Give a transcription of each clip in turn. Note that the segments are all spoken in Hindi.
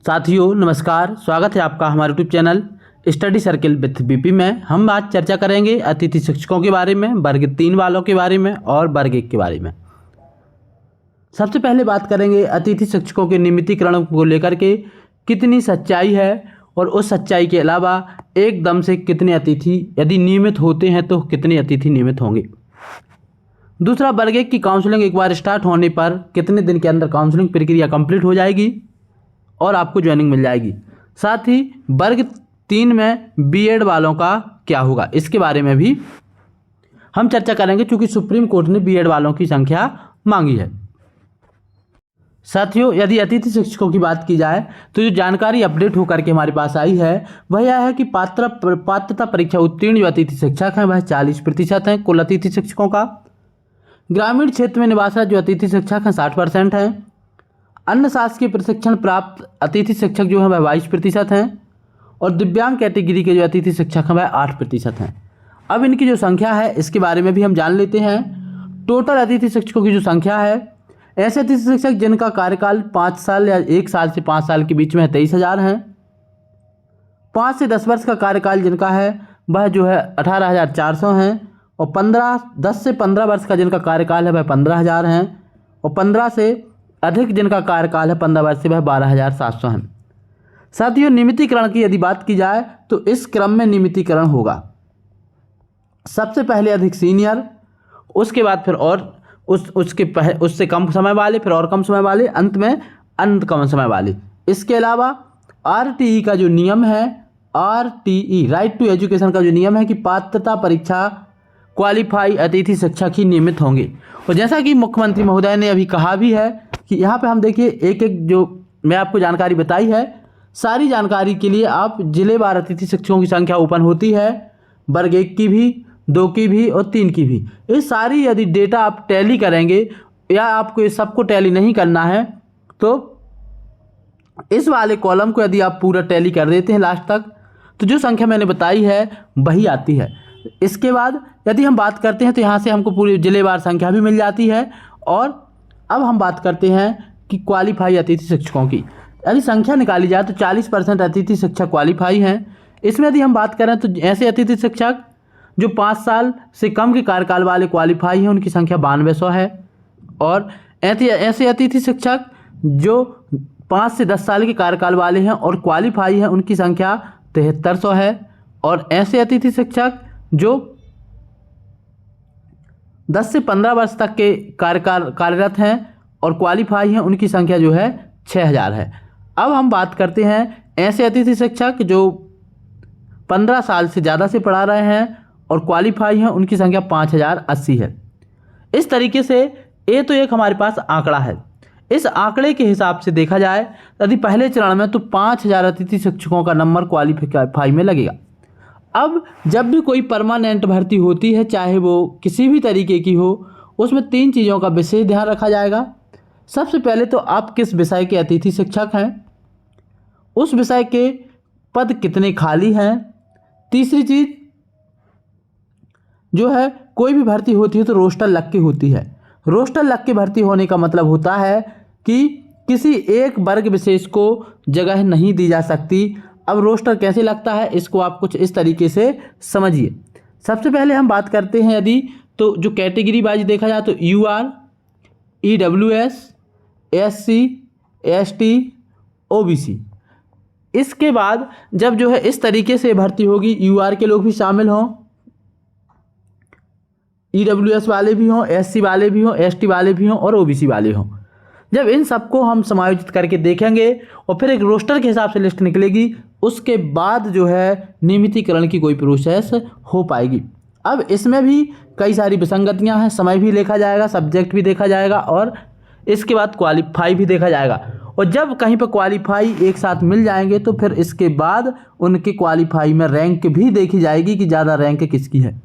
साथियों नमस्कार, स्वागत है आपका हमारे YouTube channel study circle with BP में। हम आज चर्चा करेंगे अतिथि शिक्षकों के बारे में, वर्ग 3 वालों के बारे में और वर्ग 1 के बारे में। सबसे पहले बात करेंगे अतिथि शिक्षकों के नियमितीकरण को लेकर के कितनी सच्चाई है और उस सच्चाई के अलावा एकदम से कितने अतिथि यदि नियमित होते हैं तो कितने अतिथि नियमित होंगे। दूसरा, वर्ग 1 की काउंसलिंग एक बार स्टार्ट होने पर कितने दिन के अंदर काउंसलिंग प्रक्रिया कंप्लीट हो जाएगी और आपको ज्वाइनिंग मिल जाएगी। साथ ही वर्ग 3 में बीएड वालों का क्या होगा, इसके बारे में भी हम चर्चा करेंगे, क्योंकि सुप्रीम कोर्ट ने बीएड वालों की संख्या मांगी है। साथियों, यदि अतिथि शिक्षकों की बात की जाए तो जो जानकारी अपडेट होकर के हमारे पास आई है वह यह है कि पात्रता परीक्षा उत्तीर्ण जो अतिथि शिक्षक हैं वह 40% हैं कुल अतिथि शिक्षकों का। ग्रामीण क्षेत्र में निवासरत जो अतिथि शिक्षक हैं 60% हैं। अन्य शासकीय प्रशिक्षण प्राप्त अतिथि शिक्षक जो हैं वह 22% हैं और दिव्यांग कैटेगरी के जो अतिथि शिक्षक हैं वह 8% हैं। अब इनकी जो संख्या है इसके बारे में भी हम जान लेते हैं। टोटल अतिथि शिक्षकों की जो संख्या है, ऐसे अतिथि शिक्षक जिनका कार्यकाल 5 साल या 1 साल से 5 साल के बीच में है 23,000 हैं। 5 से 10 वर्ष का कार्यकाल जिनका है वह जो है 18,400 हैं और 10 से 15 वर्ष का जिनका कार्यकाल है वह 15,000 हैं और 15 से अधिक जिनका कार्यकाल है 15 वर्ष से वह 12,700 हैं। साथियों, नियमितीकरण की यदि बात की जाए तो इस क्रम में नियमितीकरण होगा। सबसे पहले अधिक सीनियर, उसके बाद फिर और उससे कम समय वाले, फिर और कम समय वाले, अंत में अंत कम समय वाले। इसके अलावा आरटीई का जो नियम है, आरटीई राइट टू एजुकेशन का जो नियम है कि पात्रता परीक्षा क्वालिफाई अतिथि शिक्षक ही नियमित होंगे। और जैसा कि मुख्यमंत्री महोदय ने अभी कहा भी है कि यहाँ पे हम देखिए एक एक जो मैं आपको जानकारी बताई है, सारी जानकारी के लिए आप जिलेवार अतिथि शिक्षकों की संख्या ओपन होती है, वर्ग 1 की भी, 2 की भी और 3 की भी। ये सारी यदि डेटा आप टैली करेंगे या आपको ये सबको टैली नहीं करना है तो इस वाले कॉलम को यदि आप पूरा टैली कर देते हैं लास्ट तक तो जो संख्या मैंने बताई है वही आती है। इसके बाद यदि हम बात करते हैं तो यहाँ से हमको पूरी जिलेवार संख्या भी मिल जाती है। और अब हम बात करते हैं कि क्वालिफाई अतिथि शिक्षकों की यदि संख्या निकाली जाए तो 40% अतिथि शिक्षक क्वालिफाई हैं। इसमें यदि हम बात करें तो ऐसे अतिथि शिक्षक जो 5 साल से कम के कार्यकाल वाले क्वालिफाई हैं उनकी संख्या 9200 है और ऐसे अतिथि शिक्षक जो 5 से 10 साल के कार्यकाल वाले हैं और क्वालिफाई हैं उनकी संख्या 7300 है और ऐसे अतिथि शिक्षक जो 10 से 15 वर्ष तक के कार्यरत हैं और क्वालिफाई हैं उनकी संख्या जो है 6000 है। अब हम बात करते हैं ऐसे अतिथि शिक्षक जो 15 साल से ज़्यादा से पढ़ा रहे हैं और क्वालिफाई हैं उनकी संख्या 5080 है। इस तरीके से ये तो एक हमारे पास आंकड़ा है। इस आंकड़े के हिसाब से देखा जाए यदि पहले चरण में तो 5000 अतिथि शिक्षकों का नंबर क्वालिफाई में लगेगा। अब जब भी कोई परमानेंट भर्ती होती है, चाहे वो किसी भी तरीके की हो, उसमें 3 चीज़ों का विशेष ध्यान रखा जाएगा। सबसे पहले तो आप किस विषय के अतिथि शिक्षक हैं, उस विषय के पद कितने खाली हैं। तीसरी चीज़ जो है, कोई भी भर्ती होती है तो रोस्टर लग के होती है। रोस्टर लग के भर्ती होने का मतलब होता है कि किसी एक वर्ग विशेष को जगह नहीं दी जा सकती। अब रोस्टर कैसे लगता है इसको आप कुछ इस तरीके से समझिए। सबसे पहले हम बात करते हैं यदि तो जो कैटेगरी वाइज देखा जाए तो UR, EWS, SC, ST, OBC। इसके बाद जब जो है इस तरीके से भर्ती होगी, UR के लोग भी शामिल हों, EWS वाले भी हों, SC वाले भी हों, ST वाले भी हों और OBC वाले हों। जब इन सबको हम समायोजित करके देखेंगे और फिर एक रोस्टर के हिसाब से लिस्ट निकलेगी, उसके बाद जो है नियमितीकरण की कोई प्रोसेस हो पाएगी। अब इसमें भी कई सारी विसंगतियां हैं, समय भी देखा जाएगा, सब्जेक्ट भी देखा जाएगा और इसके बाद क्वालिफाई भी देखा जाएगा। और जब कहीं पर क्वालिफाई एक साथ मिल जाएंगे तो फिर इसके बाद उनके क्वालिफाई में रैंक भी देखी जाएगी कि ज़्यादा रैंक किसकी है।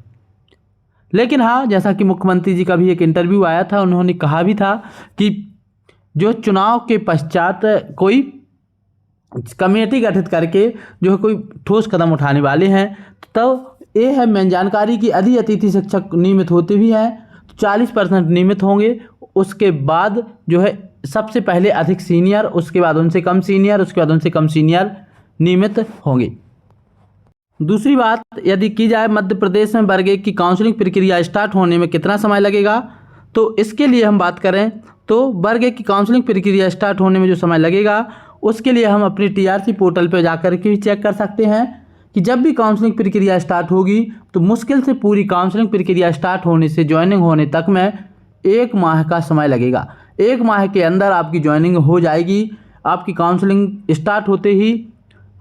लेकिन हाँ, जैसा कि मुख्यमंत्री जी का भी एक इंटरव्यू आया था, उन्होंने कहा भी था कि जो चुनाव के पश्चात कोई कमेटी गठित करके जो है कोई ठोस कदम उठाने वाले हैं। तो ये है मेन जानकारी कि यदि अतिथि शिक्षक नियमित होते भी हैं तो 40% नियमित होंगे, उसके बाद जो है सबसे पहले अधिक सीनियर, उसके बाद उनसे कम सीनियर, उसके बाद उनसे कम सीनियर नियमित होंगे। दूसरी बात यदि की जाए मध्य प्रदेश में वर्ग 1 की काउंसलिंग प्रक्रिया स्टार्ट होने में कितना समय लगेगा, तो इसके लिए हम बात करें तो वर्ग 1 की काउंसलिंग प्रक्रिया स्टार्ट होने में जो समय लगेगा उसके लिए हम अपनी TRC पोर्टल पर जाकर के भी चेक कर सकते हैं कि जब भी काउंसलिंग प्रक्रिया स्टार्ट होगी तो मुश्किल से पूरी काउंसलिंग प्रक्रिया स्टार्ट होने से ज्वाइनिंग होने तक में 1 माह का समय लगेगा। 1 माह के अंदर आपकी ज्वाइनिंग हो जाएगी। आपकी काउंसलिंग स्टार्ट होते ही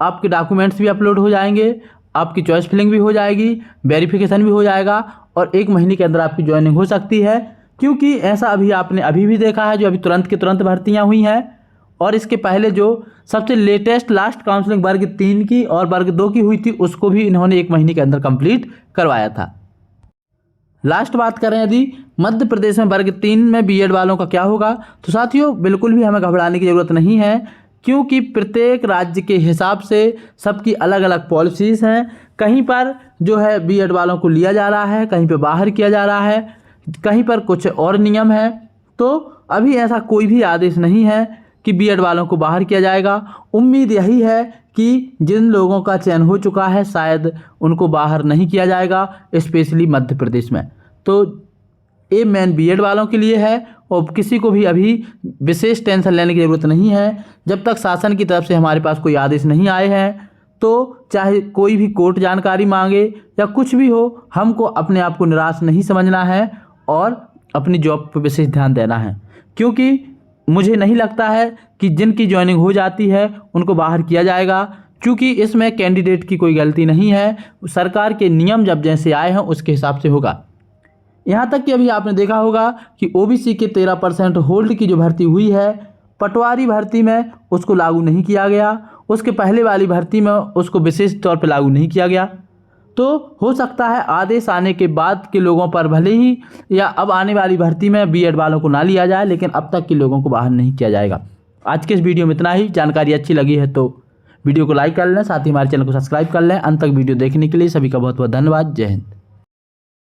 आपके डॉक्यूमेंट्स भी अपलोड हो जाएंगे, आपकी चॉइस फिलिंग भी हो जाएगी, वेरिफिकेशन भी हो जाएगा और 1 महीने के अंदर आपकी ज्वाइनिंग हो सकती है। क्योंकि ऐसा आपने अभी भी देखा है, जो अभी तुरंत के तुरंत भर्तियां हुई हैं और इसके पहले जो सबसे लेटेस्ट लास्ट काउंसलिंग वर्ग 3 की और वर्ग 2 की हुई थी उसको भी इन्होंने 1 महीने के अंदर कंप्लीट करवाया था। लास्ट बात करें यदि मध्य प्रदेश में वर्ग 3 में BEd वालों का क्या होगा, तो साथियों बिल्कुल भी हमें घबराने की ज़रूरत नहीं है, क्योंकि प्रत्येक राज्य के हिसाब से सबकी अलग अलग पॉलिसीज़ हैं। कहीं पर जो है BEd वालों को लिया जा रहा है, कहीं पर बाहर किया जा रहा है, कहीं पर कुछ और नियम है। तो अभी ऐसा कोई भी आदेश नहीं है कि BEd वालों को बाहर किया जाएगा। उम्मीद यही है कि जिन लोगों का चयन हो चुका है शायद उनको बाहर नहीं किया जाएगा, स्पेशली मध्य प्रदेश में। तो ये मेन BEd वालों के लिए है और किसी को भी अभी विशेष टेंशन लेने की ज़रूरत नहीं है। जब तक शासन की तरफ से हमारे पास कोई आदेश नहीं आए हैं तो चाहे कोई भी कोर्ट जानकारी मांगे या कुछ भी हो, हमको अपने आप को निराश नहीं समझना है और अपनी जॉब पर विशेष ध्यान देना है। क्योंकि मुझे नहीं लगता है कि जिनकी ज्वाइनिंग हो जाती है उनको बाहर किया जाएगा, क्योंकि इसमें कैंडिडेट की कोई गलती नहीं है। सरकार के नियम जब जैसे आए हैं उसके हिसाब से होगा। यहाँ तक कि अभी आपने देखा होगा कि OBC के 13% होल्ड की जो भर्ती हुई है, पटवारी भर्ती में उसको लागू नहीं किया गया, उसके पहले वाली भर्ती में उसको विशेष तौर पर लागू नहीं किया गया। तो हो सकता है आदेश आने के बाद के लोगों पर भले ही या अब आने वाली भर्ती में BEd वालों को ना लिया जाए, लेकिन अब तक के लोगों को बाहर नहीं किया जाएगा। आज के इस वीडियो में इतना ही। जानकारी अच्छी लगी है तो वीडियो को लाइक कर लें, साथ ही हमारे चैनल को सब्सक्राइब कर लें। अंत तक वीडियो देखने के लिए सभी का बहुत बहुत धन्यवाद। जय हिंद।